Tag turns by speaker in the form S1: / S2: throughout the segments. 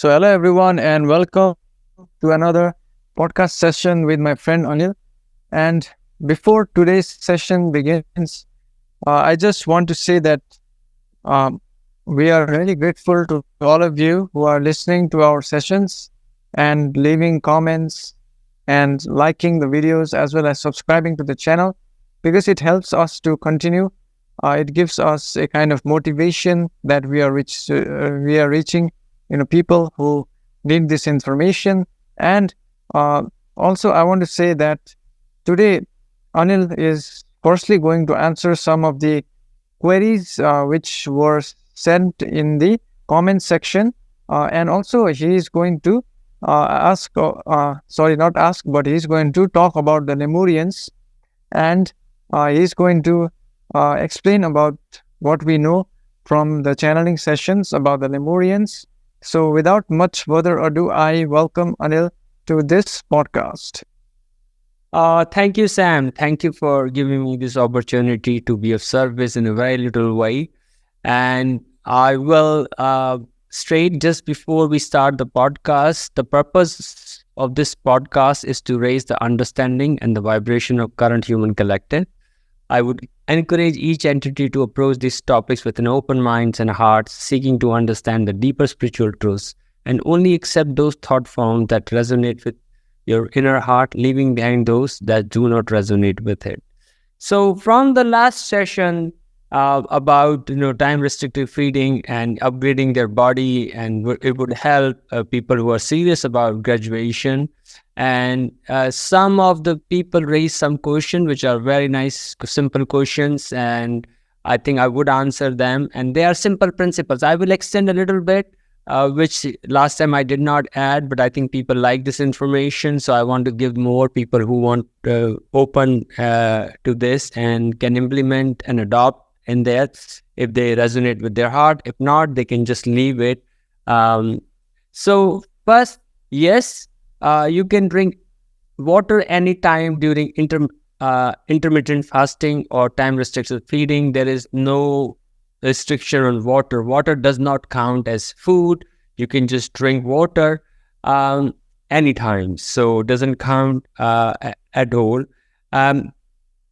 S1: Hello everyone, and welcome to another podcast session with my friend Anil. And before today's session begins, I just want to say that um, we are really grateful to all of you who are listening to our sessions and leaving comments and liking the videos as well as subscribing to the channel because it helps us to continue. It gives us a kind of motivation that we are reaching people who need this information. And uh, also, I want to say that today Anil is firstly going to answer some of the queries which were sent in the comment section, and also he is going to not ask, but he's going to talk about the Lemurians, and he's going to explain about what we know from the channeling sessions about the Lemurians. So, without much further ado, I welcome Anil to this podcast.
S2: Thank you, Sam. Thank you for giving me this opportunity to be of service in a very little way. And I will straight just before we start the podcast, the purpose of this podcast is to raise the understanding and the vibration of current human collective. I would encourage each entity to approach these topics with an open mind and heart, seeking to understand the deeper spiritual truths, and only accept those thought forms that resonate with your inner heart, leaving behind those that do not resonate with it. So, from the last session about time restricted feeding and upgrading their body, and it would help people who are serious about graduation. And some of the people raised some questions, which are very nice, simple questions, and I think I would answer them. And they are simple principles. I will extend a little bit, which last time I did not add, but I think people like this information. So I want to give more people who want open to this and can implement and adopt in there if they resonate with their heart. If not, they can just leave it. So first, yes, you can drink water anytime during intermittent fasting or time restricted feeding. There is no restriction on water. Water does not count as food. You can just drink water anytime. So it doesn't count at all.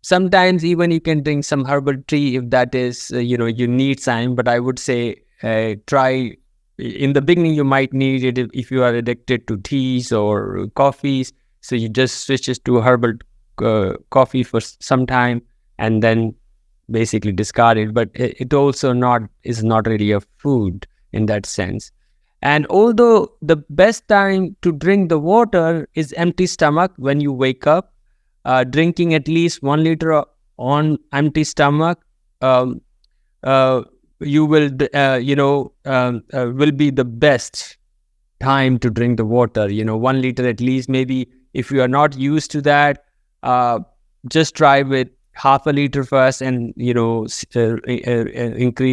S2: Sometimes even you can drink some herbal tea if that is, you need time. But I would say try. In the beginning, you might need it if you are addicted to teas or coffees. So you just switch it to herbal coffee for some time and then basically discard it. But it also is not really a food in that sense. And although the best time to drink the water is empty stomach when you wake up, drinking at least 1 liter on empty stomach, you will, will be the best time to drink the water. 1 liter at least. Maybe if you are not used to that, just try with half a liter first, and increase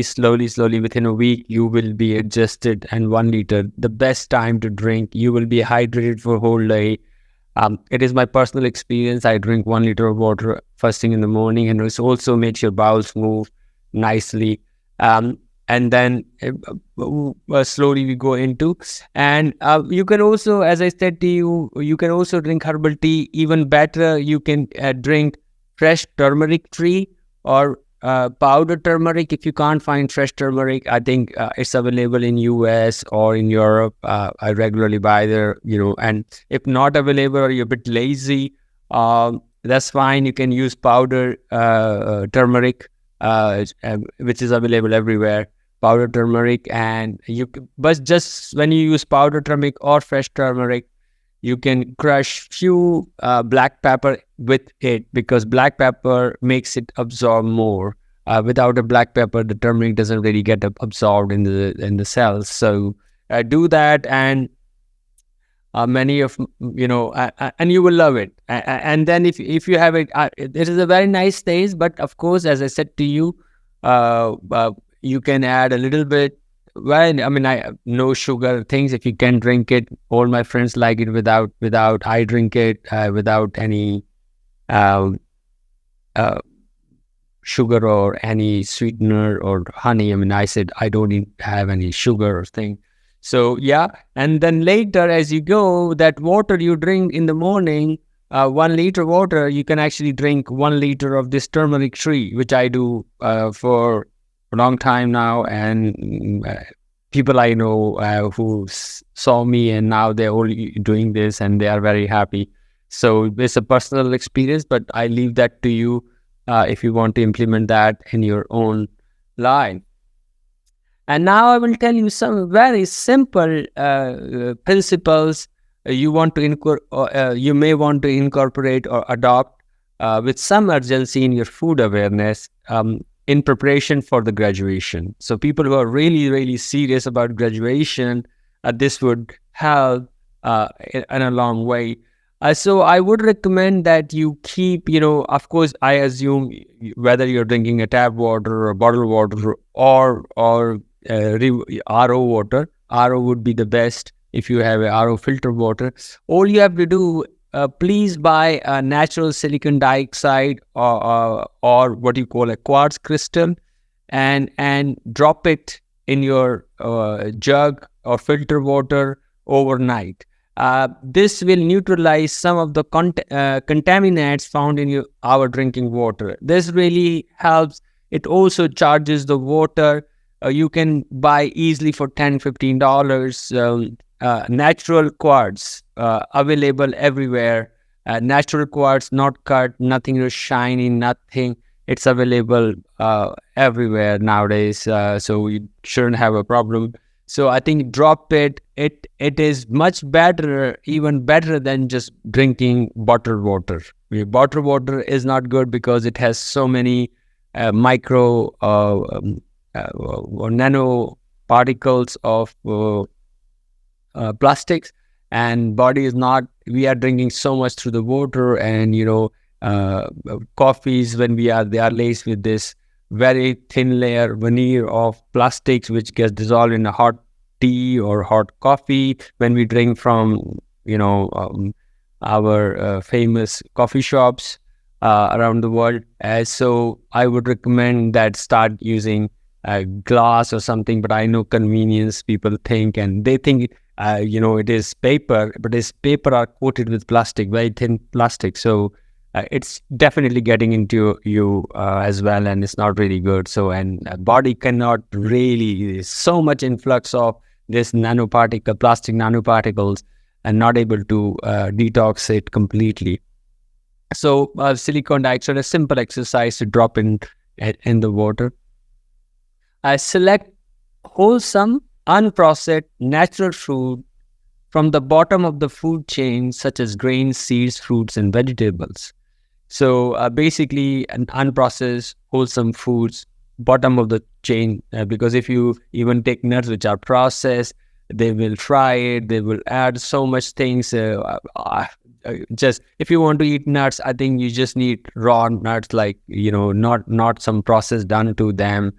S2: slowly. Within a week, you will be adjusted. And 1 liter, the best time to drink. You will be hydrated for a whole day. It is my personal experience. I drink 1 liter of water first thing in the morning, and it also makes your bowels move nicely. And then slowly we go into, and you can also, as I said to you, you can also drink herbal tea. Even better, you can drink fresh turmeric tree or powdered turmeric. If you can't find fresh turmeric, I think it's available in US or in Europe. I regularly buy there, and if not available or you're a bit lazy, that's fine. You can use powdered turmeric, which is available everywhere. Powdered turmeric, and but just when you use powdered turmeric or fresh turmeric, you can crush few black pepper with it, because black pepper makes it absorb more. Without a black pepper, the turmeric doesn't really get absorbed in the cells. So do that, and many of and you will love it. And then if you have it, it is a very nice taste. But of course, as I said to you, you can add a little bit. Well, I mean, no sugar things. If you can drink it, all my friends like it without. I drink it without any sugar or any sweetener or honey. I mean, I said I don't have any sugar or thing. So yeah, and then later as you go, that water you drink in the morning, 1 liter water, you can actually drink 1 liter of this turmeric tree, which I do for a long time now. And people I know who saw me and now they're all doing this and they are very happy. So it's a personal experience, but I leave that to you if you want to implement that in your own life. And now I will tell you some very simple principles you may want to incorporate or adopt with some urgency in your food awareness in preparation for the graduation. So people who are really, really serious about graduation, this would help in a long way. So I would recommend that you keep, of course, I assume whether you're drinking a tap water or bottled water or RO water. RO would be the best if you have a RO filter water. All you have to do, please buy a natural silicon dioxide or what you call a quartz crystal, and drop it in your jug or filter water overnight. This will neutralize some of the contaminants found in our drinking water. This really helps. It also charges the water. You can buy easily for $10-15 natural quartz available everywhere. Natural quartz, not cut, nothing shiny, nothing. It's available everywhere nowadays, so you shouldn't have a problem. So I think drop it. It is much better, even better than just drinking bottled water. Bottled water is not good because it has so many micro or nano particles of plastics, and body is not. We are drinking so much through the water, and coffees they are laced with this very thin layer veneer of plastics which gets dissolved in a hot tea or hot coffee when we drink from our famous coffee shops around the world. So I would recommend that start using glass or something, but I know convenience people think, and they think it is paper, but this paper are coated with plastic, very thin plastic. So it's definitely getting into you as well, and it's not really good. So, and body cannot really, so much influx of this plastic nanoparticles, and not able to detox it completely. So silicon dioxide, a simple exercise to drop in the water. Select wholesome, unprocessed, natural food from the bottom of the food chain, such as grains, seeds, fruits, and vegetables. So basically, an unprocessed, wholesome foods, bottom of the chain, because if you even take nuts which are processed, they will fry it, they will add so much things. Just if you want to eat nuts, I think you just need raw nuts, like not some process done to them,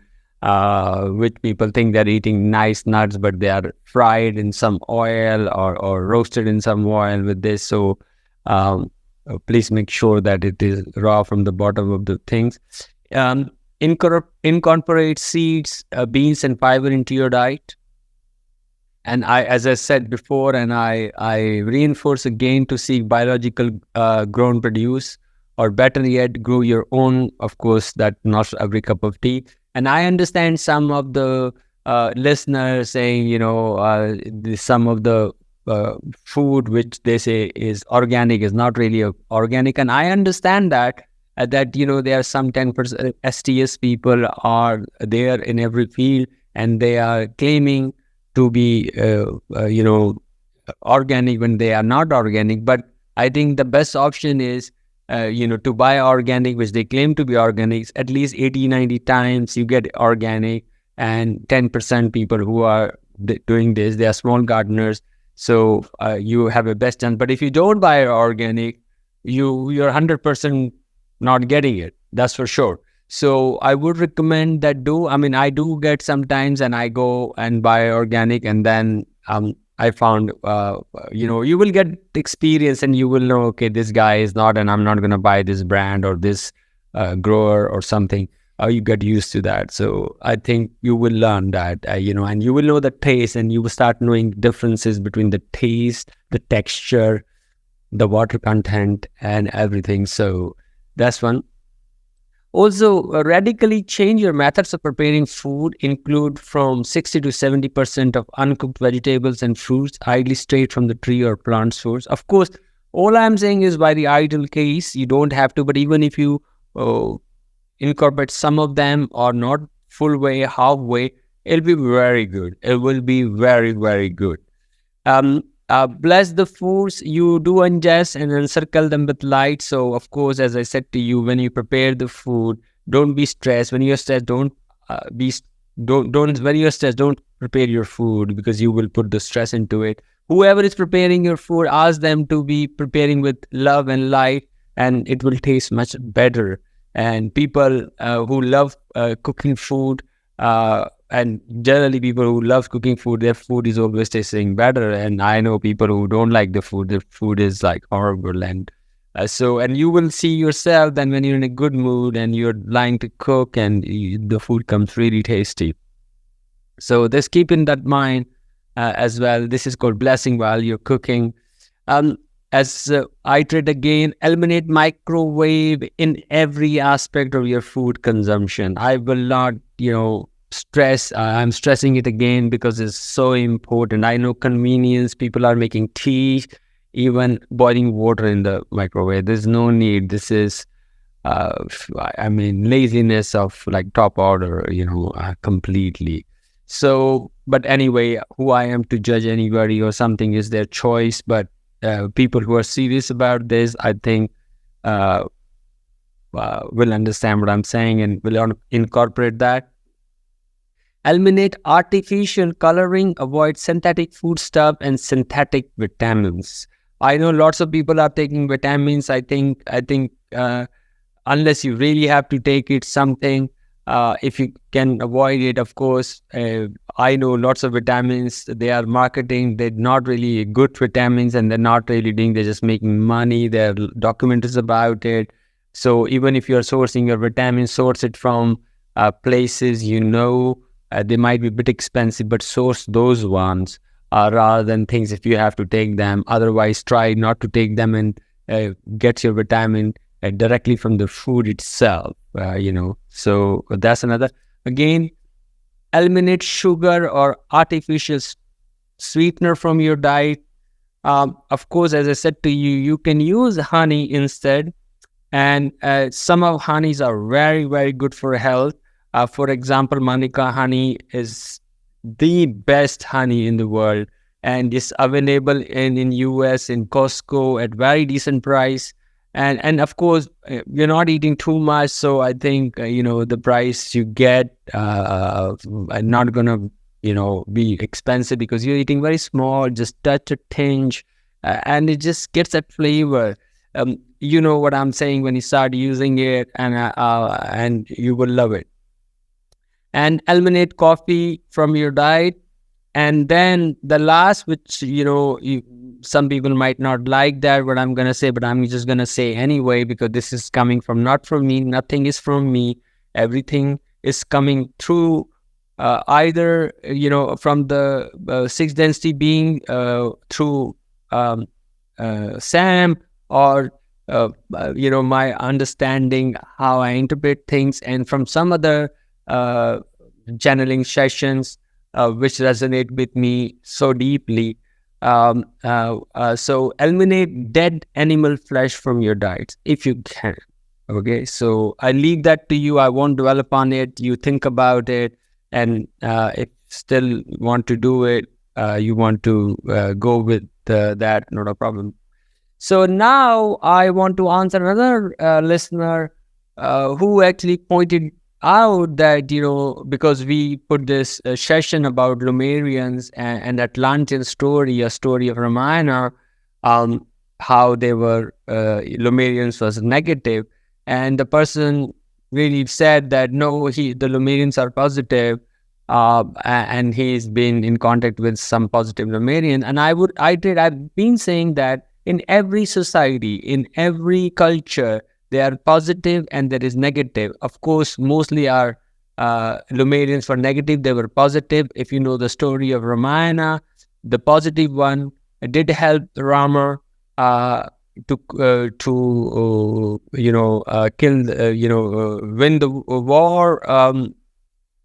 S2: which people think they're eating nice nuts, but they are fried in some oil or roasted in some oil with this. So please make sure that it is raw from the bottom of the things. Incorporate seeds, beans, and fiber into your diet. And as I said before, and I reinforce again, to seek biological grown produce, or better yet, grow your own. Of course, that not every cup of tea. And I understand some of the listeners saying, some of the food which they say is organic is not really organic. And I understand that there are some 10% STS people are there in every field, and they are claiming to be, organic when they are not organic. But I think the best option is, to buy organic, which they claim to be organic. At least 80-90 times you get organic, and 10% people who are doing this, they are small gardeners. So you have a best chance. But if you don't buy organic, you're 100% not getting it. That's for sure. So I would recommend that I do get sometimes, and I go and buy organic, and then I found, you will get experience, and you will know, okay, this guy is not, and I'm not going to buy this brand or this grower or something. you get used to that. So I think you will learn that, and you will know the taste, and you will start knowing differences between the taste, the texture, the water content, and everything. So that's one. Also, radically change your methods of preparing food. Include from 60 to 70% of uncooked vegetables and fruits, ideally straight from the tree or plant source. Of course, all I'm saying is by the ideal case, you don't have to, but even if you uh, incorporate some of them or not full way, halfway, it'll be very good. It will be very, very good. Bless the foods you do ingest and encircle them with light. So, of course, as I said to you, when you prepare the food, don't be stressed. When you're stressed, don't be don't when you're stressed, don't prepare your food, because you will put the stress into it. Whoever is preparing your food, ask them to be preparing with love and light, and it will taste much better. And people who love cooking food, and generally people who love cooking food, their food is always tasting better. And I know people who don't like the food, their food is like horrible. And and you will see yourself then when you're in a good mood and you're lying to cook, and the food comes really tasty. So just keep in that mind as well. This is called blessing while you're cooking. As I trade again, eliminate microwave in every aspect of your food consumption. I will not, stress. I'm stressing it again because it's so important. I know convenience. People are making tea, even boiling water in the microwave. There's no need. This is, laziness of like top order, completely. So, but anyway, who I am to judge anybody or something is their choice. But people who are serious about this, I think, will understand what I'm saying and will incorporate that. Eliminate artificial coloring, avoid synthetic foodstuff and synthetic vitamins. I know lots of people are taking vitamins. I think, unless you really have to take it, something, if you can avoid it, of course. I know lots of vitamins they are marketing. They're not really good vitamins, and they're not really doing. They're just making money. There are documentaries about it. So even if you're sourcing your vitamins, source it from places they might be a bit expensive, but source those ones rather than things if you have to take them. Otherwise, try not to take them and get your vitamin directly from the food itself. So that's another. Again, eliminate sugar or artificial sweetener from your diet. Of course, as I said to you, you can use honey instead. And some of honeys are very, very good for health. For example, Manuka honey is the best honey in the world, and it's available in US, in Costco at very decent price. And of course, you're not eating too much, so I think the price you get are not gonna be expensive, because you're eating very small, just touch a tinge, and it just gets that flavor. You know what I'm saying when you start using it, and you will love it. And eliminate coffee from your diet. And then the last, which some people might not like that what I'm gonna say, but I'm just gonna say anyway, because this is coming not from me. Nothing is from me. Everything is coming through either from the sixth density being through Sam, or my understanding, how I interpret things, and from some other channeling sessions which resonate with me so deeply. So eliminate dead animal flesh from your diets if you can. Okay, so I leave that to you. I won't dwell upon it. You think about it, and if still want to do it, you want to go with that, not a problem. So now I want to answer another listener who actually pointed out that, because we put this session about Lemurians and Atlantean story, a story of Ramayana, how they were, Lemurians was negative. And the person really said that, no, the Lemurians are positive, and he's been in contact with some positive Lemurian. And I've been saying that in every society, in every culture, There are positive and there is negative. Of course, mostly our Lemurians were negative, they were positive. If you know the story of Ramayana, the positive one did help Rama win the war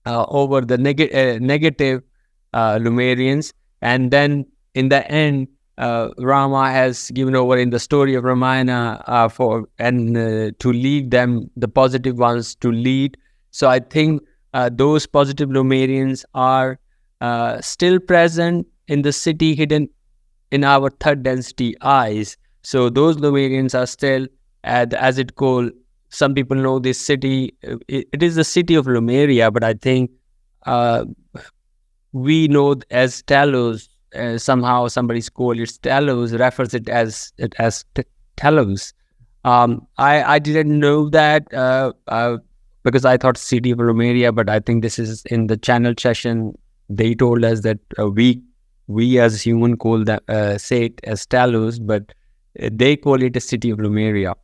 S2: over the negative Lemurians, and then in the end, Rama has given over in the story of Ramayana to lead them, the positive ones to lead. So I think those positive Lemurians are still present in the city, hidden in our third density eyes. So those Lemurians are still, as it called, some people know this city, it is the city of Lemuria, but I think we know as Talos. Somehow somebody's called it Talos, refers it as Talos. I didn't know that because I thought city of Lemuria, but I think this is in the channel session. They told us that we as human call that say it as Talos, but they call it a city of Lemuria.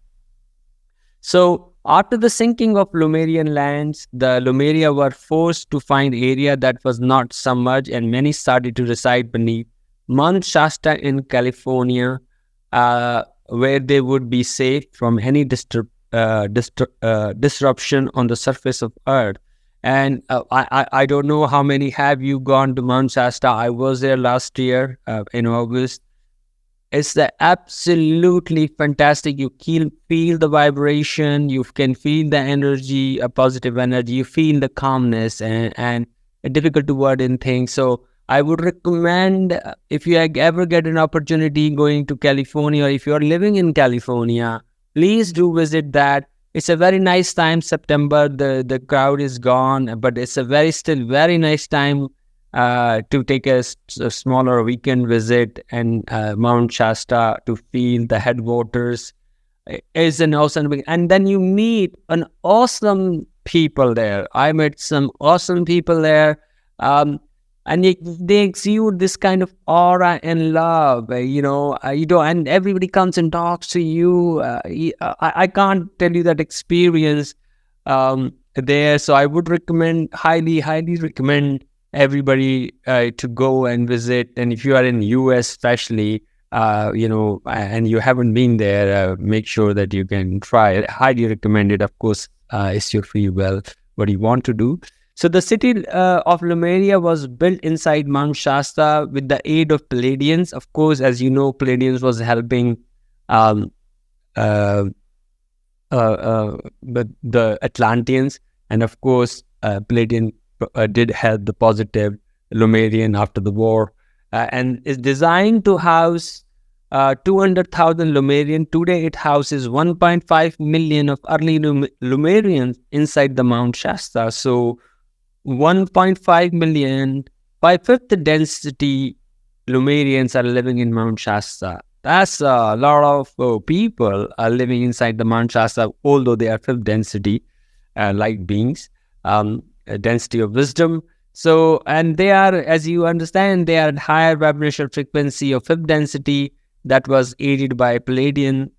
S2: So after the sinking of Lemurian lands, the Lemuria were forced to find area that was not submerged, and many started to reside beneath Mount Shasta in California, where they would be safe from any disruption on the surface of Earth. And I don't know how many have you gone to Mount Shasta. I was there last year in August. It's absolutely fantastic. You feel the vibration. You can feel the energy, a positive energy. You feel the calmness and a difficult to word in things. So I would recommend, if you ever get an opportunity going to California, or if you're living in California, please do visit that. It's a very nice time, September. The crowd is gone, but it's still very nice time to take a smaller weekend visit and Mount Shasta to feel the headwaters. Is an awesome, and then you meet an awesome people there. I met some awesome people there, and they exude this kind of aura and love. And everybody comes and talks to you. I can't tell you that experience there. So I would highly recommend everybody to go and visit. And if you are in US especially, and you haven't been there, make sure that you can try it. Highly recommend it. Of course, it's your free will, what you want to do. So the city of Lemuria was built inside Mount Shasta with the aid of Palladians. Of course, as you know, Palladians was helping the Atlanteans, and of course, Palladian did help the positive Lemurian after the war, and is designed to house 200,000 Lemurian. Today, it houses 1.5 million of early Lemurians inside the Mount Shasta. So 1.5 million, by fifth density Lemurians are living in Mount Shasta. That's a lot of people are living inside the Mount Shasta, although they are fifth density light beings. Density of wisdom. So, and they are, as you understand, they are at higher vibrational frequency of fifth density that was aided by Palladian.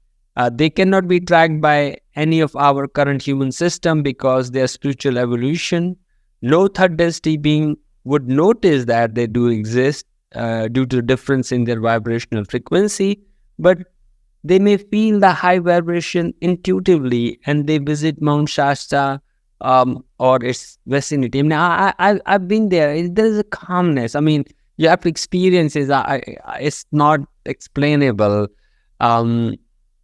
S2: They cannot be tracked by any of our current human system because their spiritual evolution. No third density being would notice that they do exist due to the difference in their vibrational frequency, but they may feel the high vibration intuitively, and they visit Mount Shasta or its vicinity. I mean, I've been there. There's a calmness. I mean, you have to experience it. It's not explainable, how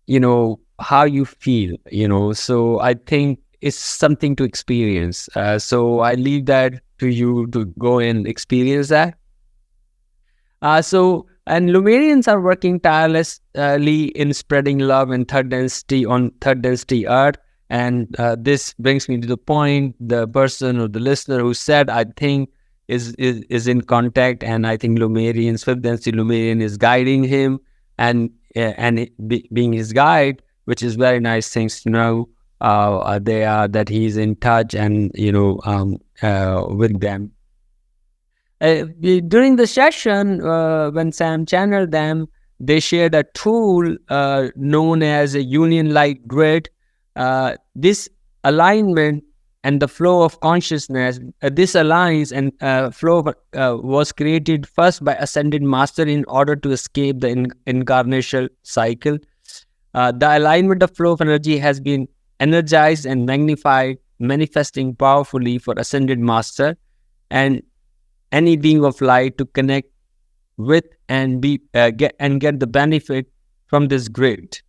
S2: you feel, So I think it's something to experience. So I leave that to you to go and experience that. And Lemurians are working tirelessly in spreading love and third density Earth. And this brings me to the point, the person or the listener who said, I think is in contact, and I think Lemurians, fifth density Lemurian is guiding him and being his guide, which is very nice things to know. That he's in touch and with them. During the session, when Sam channeled them, they shared a tool known as a Union Light Grid, This alignment and the flow of consciousness, this alliance and flow was created first by ascended master in order to escape the incarnational cycle. The alignment of flow of energy has been energized and magnified, manifesting powerfully for ascended master and any being of light to connect with and get the benefit from this grid.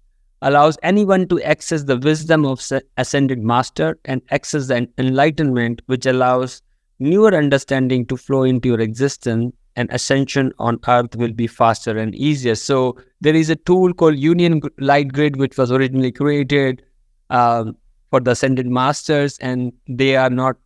S2: Allows anyone to access the wisdom of ascended master and access the enlightenment, which allows newer understanding to flow into your existence, and ascension on earth will be faster and easier. So there is a tool called Union Light Grid, which was originally created for the ascended masters, and they are not.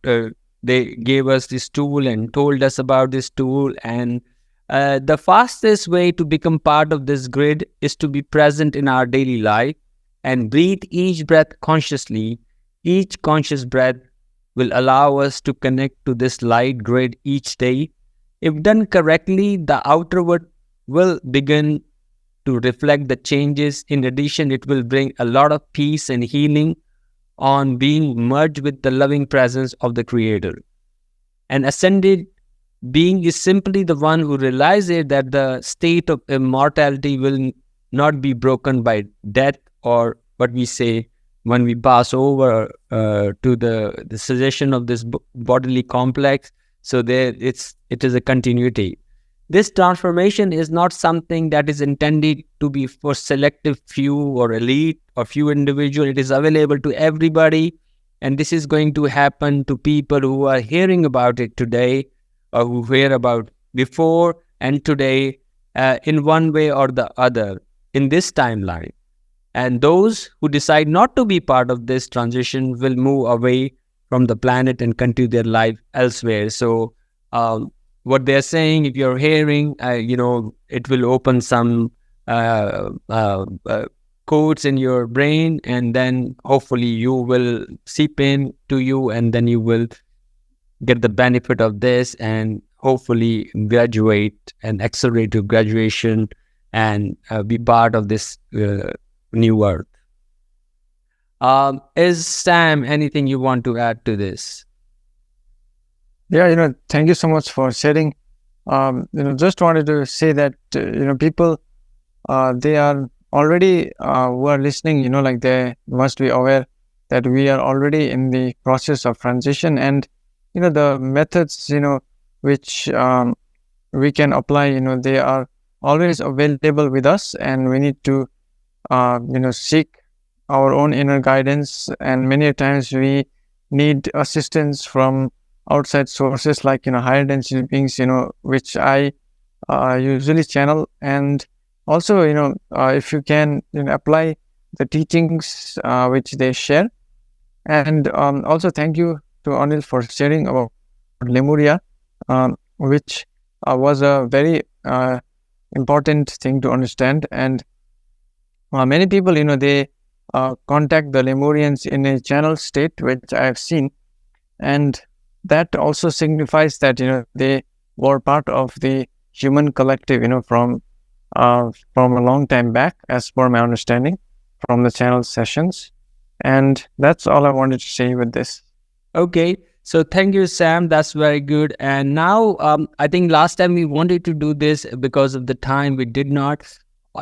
S2: They gave us this tool and told us about this tool. And the fastest way to become part of this grid is to be present in our daily life and breathe each breath consciously. Each conscious breath will allow us to connect to this light grid each day. If done correctly, the outer world will begin to reflect the changes. In addition, it will bring a lot of peace and healing on being merged with the loving presence of the Creator. An ascended being is simply the one who realizes that the state of immortality will not be broken by death, or what we say when we pass over to the cessation of this bodily complex. So it is a continuity. This transformation is not something that is intended to be for selective few or elite or few individual. It is available to everybody, and this is going to happen to people who are hearing about it today, or who hear about before and today, in one way or the other in this timeline. And those who decide not to be part of this transition will move away from the planet and continue their life elsewhere. So what they're saying, if you're hearing, it will open some codes in your brain, and then hopefully you will seep in to you, and then you will get the benefit of this and hopefully graduate and accelerate your graduation and be part of this new earth. Is Sam, anything you want to add to this?
S1: Yeah, thank you so much for sharing. Just wanted to say that, people, they are already, who are listening, they must be aware that we are already in the process of transition, and, the methods, which we can apply, they are always available with us, and we need to, seek our own inner guidance. And many times we need assistance from outside sources like, higher density beings, which I usually channel. And also, if you can apply the teachings which they share. And also thank you to Anil for sharing about Lemuria, which was a very important thing to understand. And many people, they contact the Lemurians in a channel state, which I have seen. And that also signifies that, they were part of the human collective, from a long time back, as per my understanding from the channel sessions. And that's all I wanted to say with this.
S2: Okay. So thank you, Sam. That's very good. And now, I think last time we wanted to do this, because of the time we did not.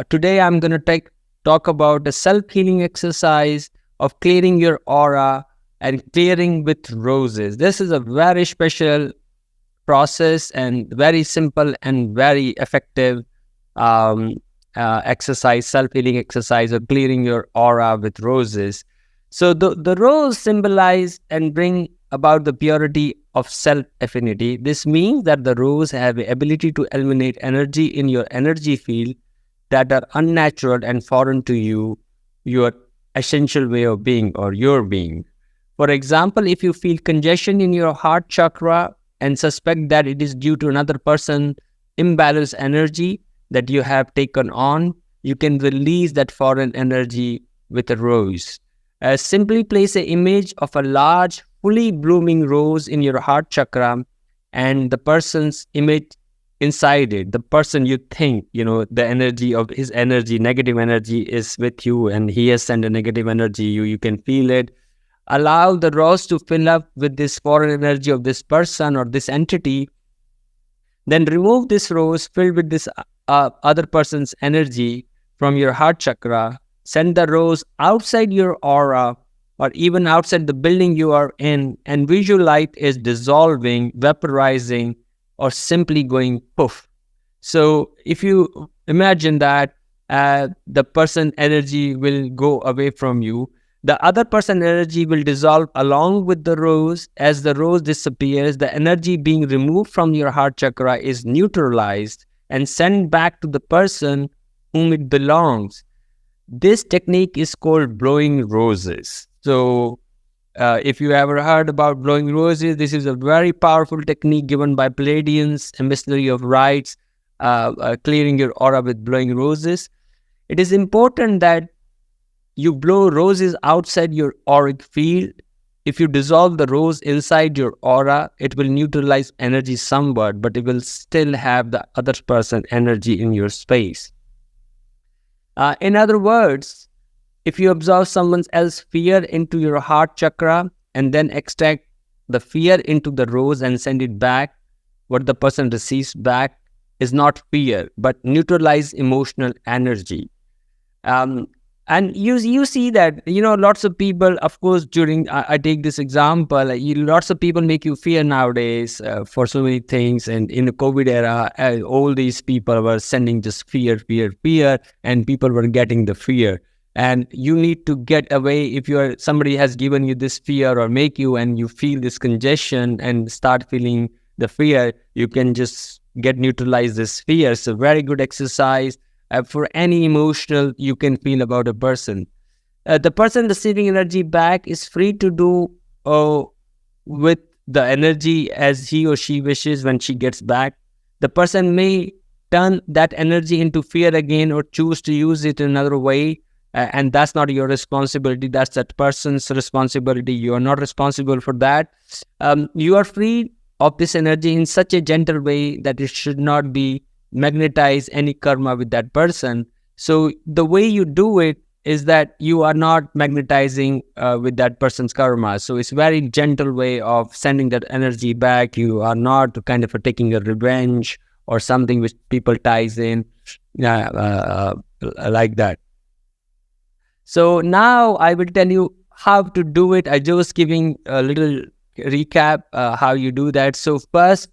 S2: Today, I'm going to talk about the self-healing exercise of clearing your aura and clearing with roses. This is a very special process and very simple and very effective exercise, self-healing exercise of clearing your aura with roses. So the rose symbolize and bring about the purity of self-affinity. This means that the rose have the ability to eliminate energy in your energy field that are unnatural and foreign to you, your essential way of being or your being. For example, if you feel congestion in your heart chakra and suspect that it is due to another person's imbalanced energy that you have taken on, you can release that foreign energy with a rose. Simply place an image of a large, fully blooming rose in your heart chakra, and the person's image inside it, the person you think, the energy of his energy, negative energy is with you, and he has sent a negative energy, you can feel it. Allow the rose to fill up with this foreign energy of this person or this entity. Then remove this rose filled with this other person's energy from your heart chakra. Send the rose outside your aura or even outside the building you are in, and visualize it dissolving, vaporizing, or simply going poof. So if you imagine that the person energy will go away from you, the other person energy will dissolve along with the rose. As the rose disappears, the energy being removed from your heart chakra is neutralized and sent back to the person whom it belongs. This technique is called blowing roses. So if you ever heard about blowing roses, this is a very powerful technique given by Pleiadians, emissary of rights, clearing your aura with blowing roses. It is important that you blow roses outside your auric field. If you dissolve the rose inside your aura, it will neutralize energy somewhat, but it will still have the other person energy in your space. In other words, if you absorb someone else's fear into your heart chakra and then extract the fear into the rose and send it back, what the person receives back is not fear, but neutralized emotional energy. And you see that, lots of people, of course, during, I take this example, lots of people make you fear nowadays for so many things. And in the COVID era, all these people were sending just fear, and people were getting the fear. And you need to get away. If somebody has given you this fear or make you, and you feel this congestion and start feeling the fear, you can just neutralize this fear. It's a very good exercise. For any emotional you can feel about a person. The person receiving energy back is free to do with the energy as he or she wishes when she gets back. The person may turn that energy into fear again or choose to use it in another way, and that's not your responsibility. That's that person's responsibility. You are not responsible for that. You are free of this energy in such a gentle way that it should not be magnetize any karma with that person. So the way you do it is that you are not magnetizing with that person's karma. So it's a very gentle way of sending that energy back. You are not kind of taking a revenge or something which people ties in like that. So now I will tell you how to do it. I just giving a little recap how you do that. So first,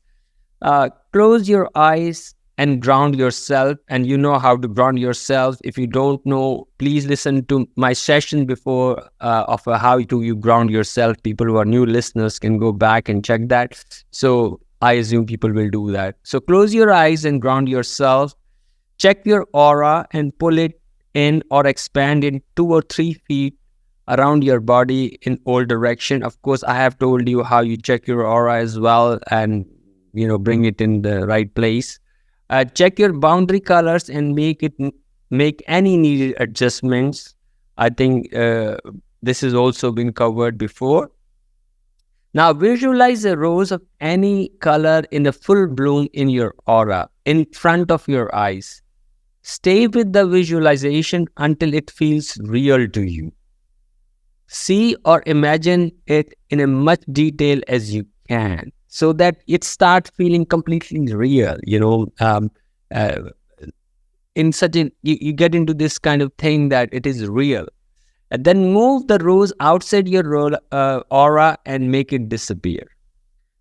S2: close your eyes and ground yourself. And you know how to ground yourself. If you don't know, please listen to my session before of how do you ground yourself. People who are new listeners can go back and check that. So I assume people will do that. So close your eyes and ground yourself. Check your aura and pull it in or expand in 2 or 3 feet around your body in all direction. Of course, I have told you how you check your aura as well, and bring it in the right place. Check your boundary colors and make any needed adjustments. I think this has also been covered before. Now visualize a rose of any color in the full bloom in your aura in front of your eyes. Stay with the visualization until it feels real to you. See or imagine it in as much detail as you can, so that it starts feeling completely real, in such a, you get into this kind of thing that it is real. And then move the rose outside your aura and make it disappear.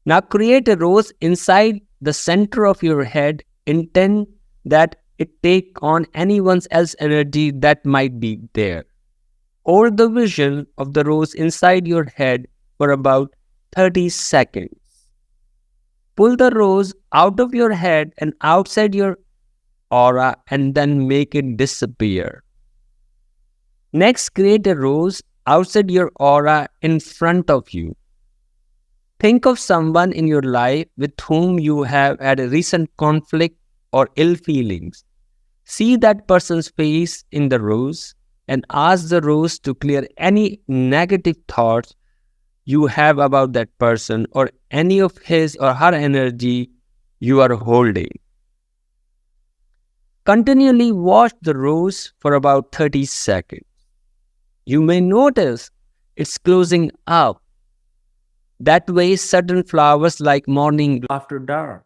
S2: Now create a rose inside the center of your head. Intend that it take on anyone's else energy that might be there. Hold the vision of the rose inside your head for about 30 seconds. Pull the rose out of your head and outside your aura and then make it disappear. Next, create a rose outside your aura in front of you. Think of someone in your life with whom you have had a recent conflict or ill feelings. See that person's face in the rose and ask the rose to clear any negative thoughts you have about that person or any of his or her energy you are holding. Continually wash the rose for about 30 seconds. You may notice it's closing up. That way, certain flowers like morning after dark.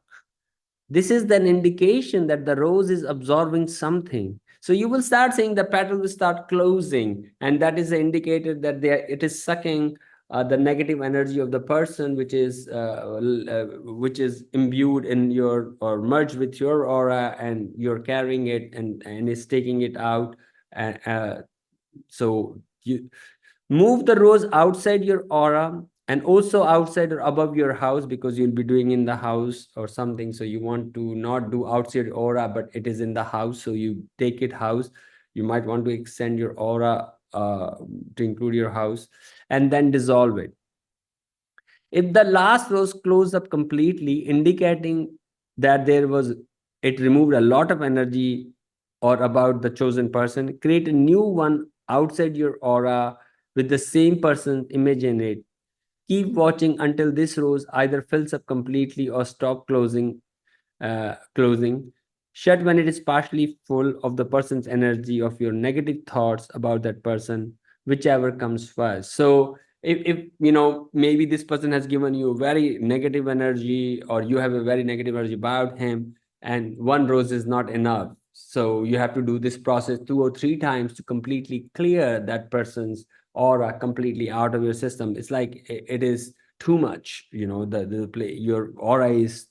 S2: This is an indication that the rose is absorbing something. So you will start seeing the petal will start closing, and that is an indicator that it is sucking the negative energy of the person, which is imbued in your or merged with your aura, and you're carrying it and is taking it out. So you move the rose outside your aura and also outside or above your house, because you'll be doing in the house or something. So you want to not do outside aura, but it is in the house. So you take it house. You might want to extend your aura to include your house, and then dissolve it. If the last rose closed up completely, indicating that it removed a lot of energy or about the chosen person, create a new one outside your aura with the same person's image in it. Keep watching until this rose either fills up completely or stop closing. Shut when it is partially full of the person's energy of your negative thoughts about that person, whichever comes first. So if maybe this person has given you very negative energy, or you have a very negative energy about him, and one rose is not enough. So you have to do this process 2 or 3 times to completely clear that person's aura completely out of your system. It's like it is too much, the play your aura is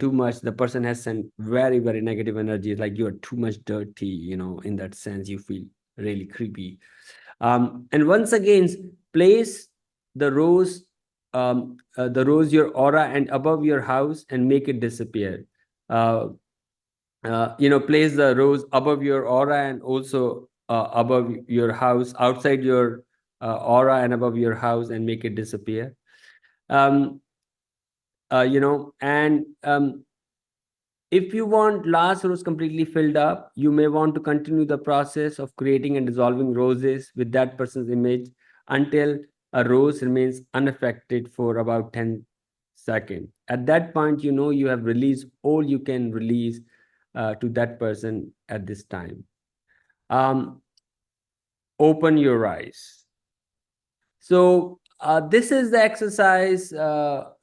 S2: too much. The person has sent very very negative energy. It's like you're too much dirty, in that sense you feel really creepy. And once again, place the rose your aura and above your house and make it disappear. Place the rose above your aura and also above your house, outside your aura and above your house, and make it disappear. um and If you want last rose completely filled up, you may want to continue the process of creating and dissolving roses with that person's image until a rose remains unaffected for about 10 seconds. At that point, you have released all you can release to that person at this time. Um, Open your eyes. So this is the exercise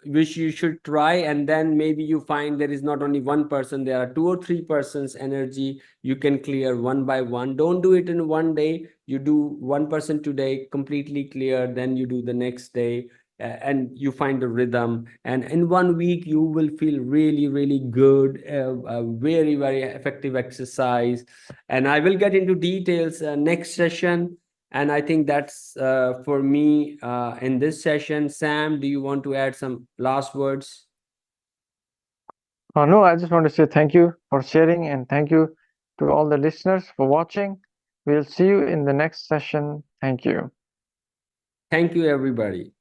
S2: which you should try, and then maybe you find there is not only one person, there are 2 or 3 persons energy you can clear one by one. Don't do it in one day. You do one person today completely clear, then you do the next day, and you find the rhythm, and in 1 week you will feel really really good. A very very effective exercise, and I will get into details next session. And I think that's for me in this session. Sam, do you want to add some last words?
S1: No, I just want to say thank you for sharing and thank you to all the listeners for watching. We'll see you in the next session. Thank you.
S2: Thank you, everybody.